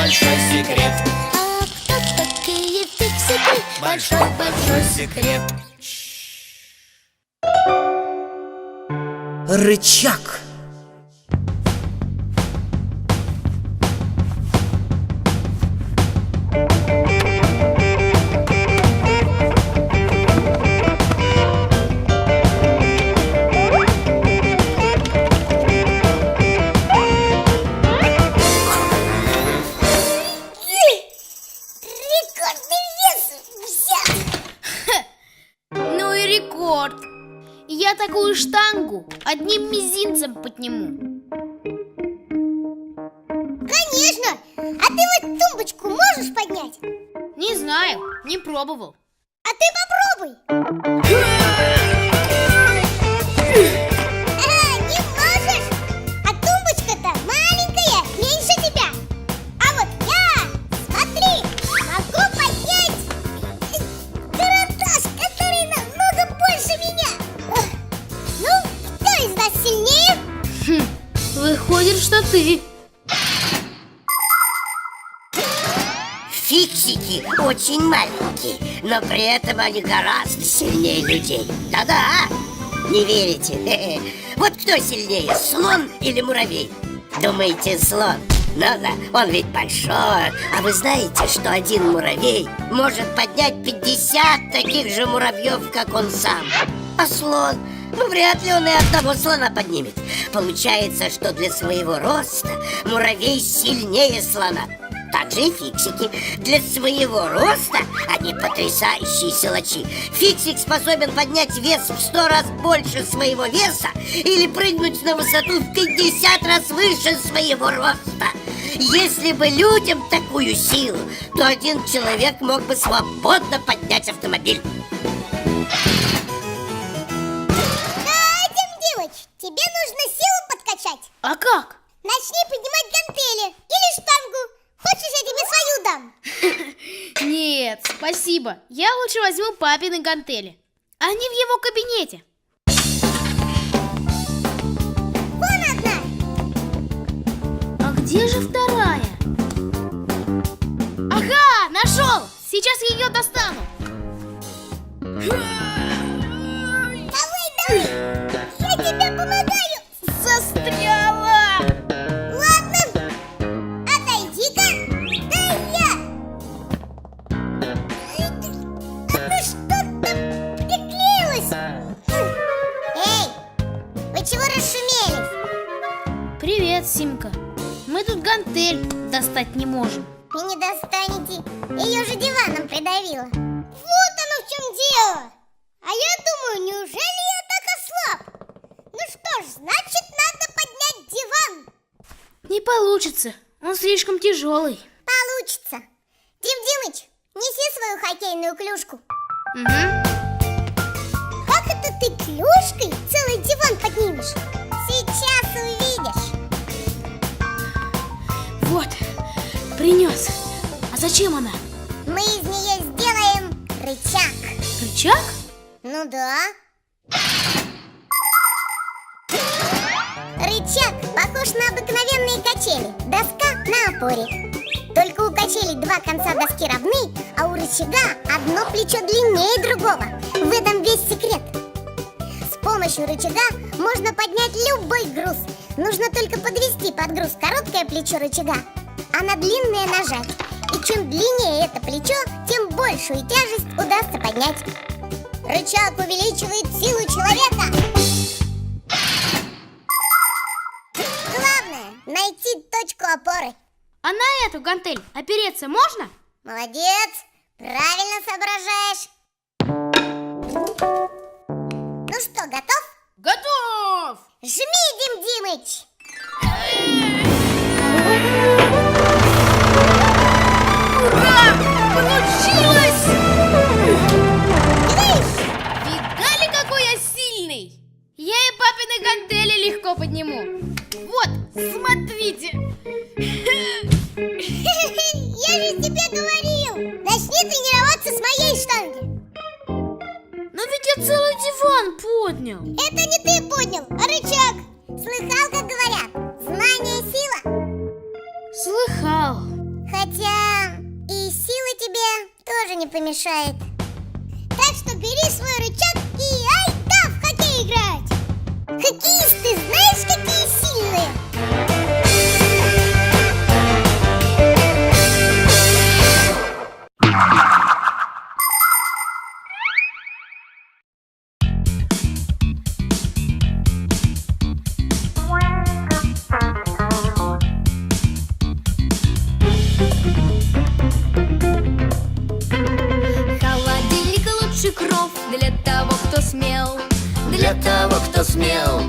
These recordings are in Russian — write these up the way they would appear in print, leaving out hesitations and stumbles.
большой-большой секрет. А кто такие фиксики? Большой-большой секрет. Рычаг. Рекордный вес взят. Ну и рекорд. Я такую штангу одним мизинцем подниму. Конечно. А ты вот тумбочку можешь поднять? Не знаю, не пробовал. А ты попробуй. Не можешь. А тумбочка-то маленькая, меньше тебя. А вот я, смотри, могу поднять карандаш, который намного больше меня. Ну, кто из нас сильнее? Выходит, что ты. Фиксики очень маленькие, но при этом они гораздо сильнее людей. Да-да, не верите? Вот кто сильнее, слон или муравей? Думаете, слон? Ну да, он ведь большой. А вы знаете, что один муравей может поднять 50 таких же муравьев, как он сам? А слон? Ну, вряд ли он и одного слона поднимет. Получается, что для своего роста муравей сильнее слона. Также и фиксики. Для своего роста они потрясающие силачи. Фиксик способен поднять вес в 100 раз больше своего веса или прыгнуть на высоту в 50 раз выше своего роста. Если бы людям такую силу, то один человек мог бы свободно поднять автомобиль. Тебе нужно силу подкачать. А как? Начни поднимать гантели или штангу. Хочешь, я тебе свою дам? Нет, спасибо. Я лучше возьму папины гантели. Они в его кабинете. Вон одна. А где же вторая? Ага, нашел! Сейчас ее достану. Давай, я тебе помогаю. Застряла! Ладно, отойди-ка. Да я. Ну что-то приклеилось. Эй, вы чего расшумелись? Привет, Симка. Мы тут гантель достать не можем. Вы не достанете. Ее же диваном придавило. Вот оно в чем дело. А я думаю, неужели я так ослаб? Ну что ж, значит, надо поднять диван. Не получится. Он слишком тяжелый. Получится. Дим Димыч, неси свою хоккейную клюшку. Угу. Как это ты клюшкой целый диван поднимешь? Сейчас увидишь. Вот, принес. А зачем она? Мы из нее сделаем рычаг. Рычаг? Ну да. Рычаг похож на обыкновенные качели. Доска на опоре. Только у качелей два конца доски равны, а у рычага одно плечо длиннее другого. В этом весь секрет. С помощью рычага можно поднять любой груз. Нужно только подвести под груз короткое плечо рычага, а на длинное нажать. И чем длиннее это плечо, тем большую тяжесть удастся поднять. Рычаг увеличивает силу человека. Главное — найти точку опоры. А на эту гантель опереться можно? Молодец, правильно соображаешь. Ну что, готов? Готов! Жми, Дим Димыч. Ура! Получилось! Видишь? Видали, какой я сильный? Я и папины гантели легко подниму. Вот, смотрите. Я же тебе говорил. Начни тренироваться с моей штанги. Но ведь я целый диван поднял. Это не ты поднял, а рычаг. Слыхал, как говорят? Знание — сила. Слыхал. помешает. Так что бери свой рычаг и ай-да в хоккей играть! Хоккеисты знаешь, какие сильные? Холодильник лучший кров для того, кто смел. Для того, кто смел,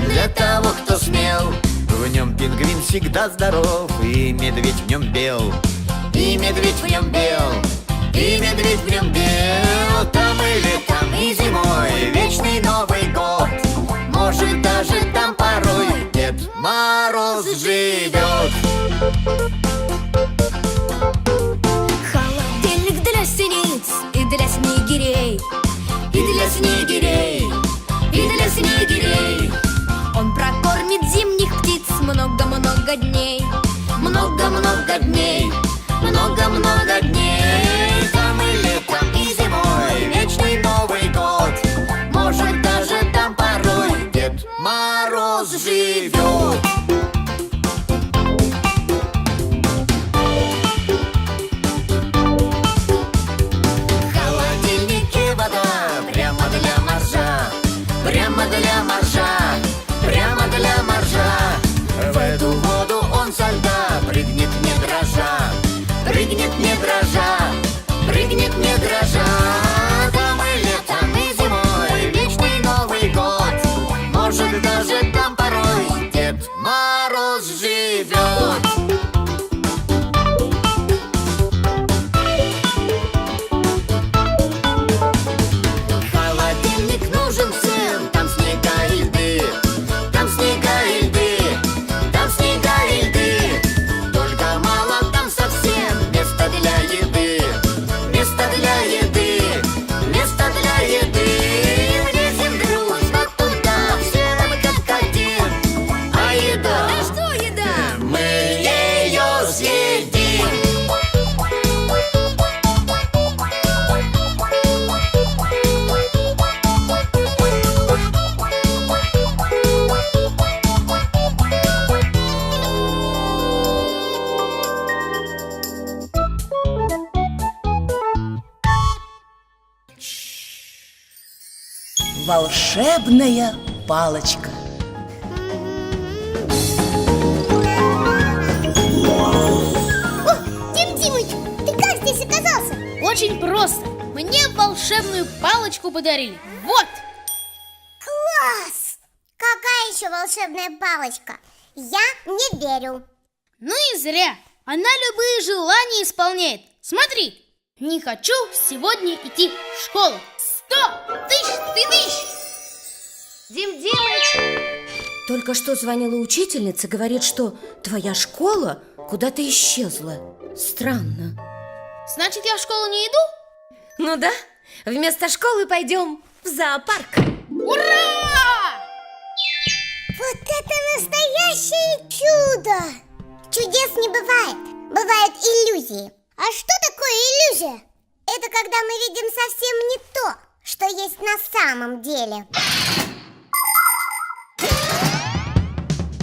для того, кто смел. В нем пингвин всегда здоров, и медведь в нем бел. И медведь в нем бел, и медведь в нем бел. Там и летом, и зимой вечный Новый год. Может, даже там порой Дед Мороз живет. Холодильник для синиц и для снегирей. И для снегирей, и для снегирей. Он прокормит зимних птиц много-много дней. Много-много дней, много-много дней. Там и летом, и зимой вечный Новый год. Может, даже там порой Дед Мороз живет. В холодильнике вода прямо для моржа, прямо для моржа, прямо для моржа. В эту воду он со льда прыгнет не дрожа, прыгнет не дрожа, прыгнет не дрожа. Там и летом, и зимой вечный Новый год. Может, даже там порой Дед Мороз живет. Холодильник нужен всем, там снега и льды, там снега и льды, там снега и льды. Только мало там совсем места для еды, места для еды, места для еды. Влезем дружно туда, все как один. А еда, А что еда? мы ее съедим. Волшебная палочка. О, Дим Димыч, ты как здесь оказался? Очень просто. Мне волшебную палочку подарили. Вот! Класс! Какая еще волшебная палочка? Я не верю. Ну и зря. Она любые желания исполняет. Смотри. Не хочу сегодня идти в школу. 100 тысяч! Дим Димыч! Только что звонила учительница, говорит, что твоя школа куда-то исчезла. Странно. Значит, я в школу не иду? Ну да, вместо школы пойдем в зоопарк. Ура! Вот это настоящее чудо! Чудес не бывает, бывают иллюзии. А что такое иллюзия? Это когда мы видим совсем не то, что есть на самом деле.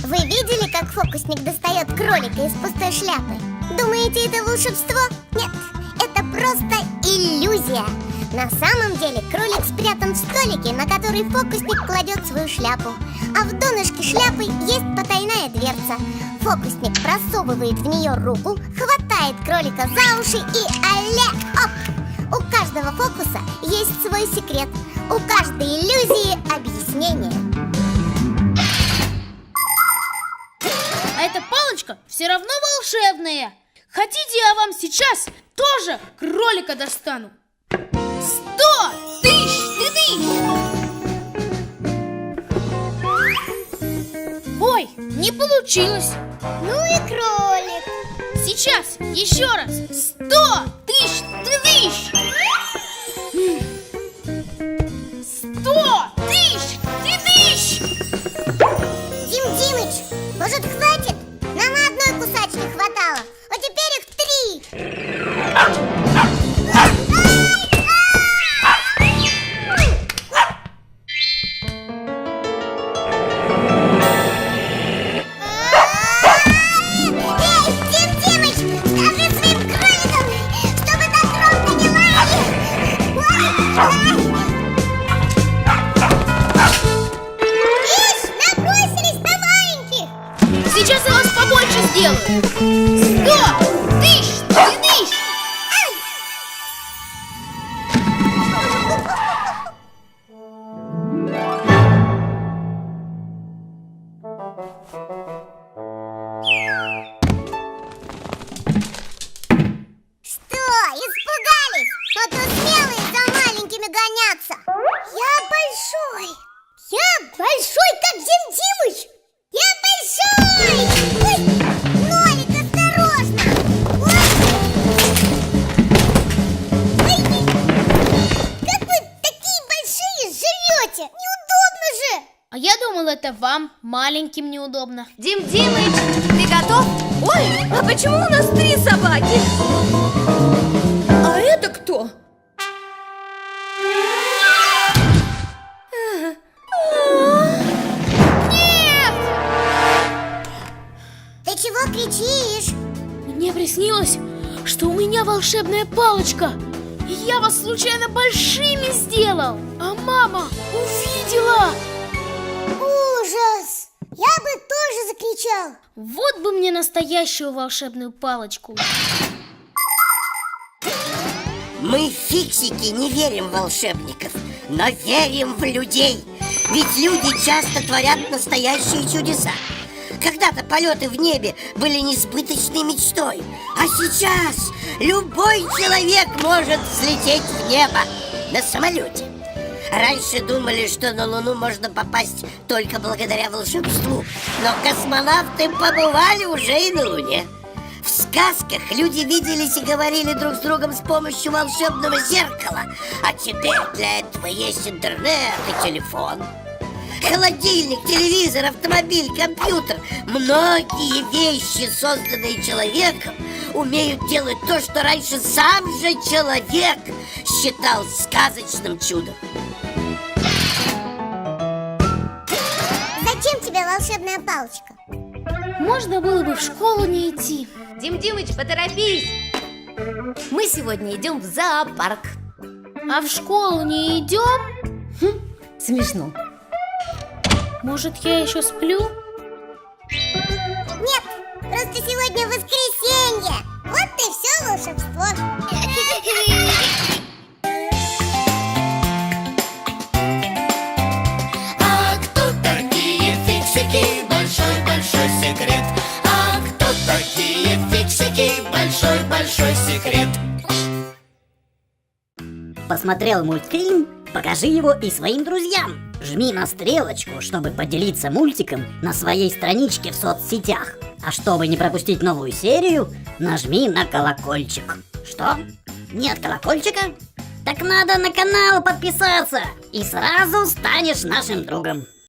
Вы видели, как фокусник достает кролика из пустой шляпы? Думаете, это волшебство? Нет, это просто иллюзия. На самом деле кролик спрятан в столике, на который фокусник кладет свою шляпу. А в донышке шляпы есть потайная дверца. Фокусник просовывает в нее руку, хватает кролика за уши и оп! У каждого фокуса есть свой секрет. У каждой иллюзии объяснение. А эта палочка все равно волшебная. Хотите, я вам сейчас тоже кролика достану? 100 тысяч! Ой, не получилось. Ну и кролик. Сейчас, еще раз. 100 тысяч! 100 тысяч! Дим Димыч, может, хватит? Нам и одной кусачки хватало, а теперь их 3. это вам, маленьким, неудобно. Дим Димыч, ты готов? Ой, а почему у нас 3 собаки? А это кто? Ты чего кричишь? Мне приснилось, что у меня волшебная палочка. И я вас случайно большими сделал. А мама увидела. Ужас! Я бы тоже закричал. Вот бы мне настоящую волшебную палочку. Мы, фиксики, не верим в волшебников, но верим в людей. Ведь люди часто творят настоящие чудеса. Когда-то полеты в небе были несбыточной мечтой, а сейчас любой человек может взлететь в небо на самолете. Раньше думали, что на Луну можно попасть только благодаря волшебству, но космонавты побывали уже и на Луне. В сказках люди виделись и говорили друг с другом с помощью волшебного зеркала, а теперь для этого есть интернет и телефон. Холодильник, телевизор, автомобиль, компьютер. Многие вещи, созданные человеком, умеют делать то, что раньше сам же человек считал сказочным чудом. Зачем тебе волшебная палочка? Можно было бы в школу не идти. Дим Димыч, поторопись! Мы сегодня идем в зоопарк. А в школу не идем? Смешно. Может, я еще сплю? Нет, просто сегодня воскресенье. Вот и все волшебство. А кто такие фиксики? Большой-большой секрет. А кто такие фиксики? Большой-большой секрет. Посмотрел мультфильм? Покажи его и своим друзьям. Жми на стрелочку, чтобы поделиться мультиком на своей страничке в соцсетях. А чтобы не пропустить новую серию, нажми на колокольчик. Что? Нет колокольчика? Так надо на канал подписаться, и сразу станешь нашим другом.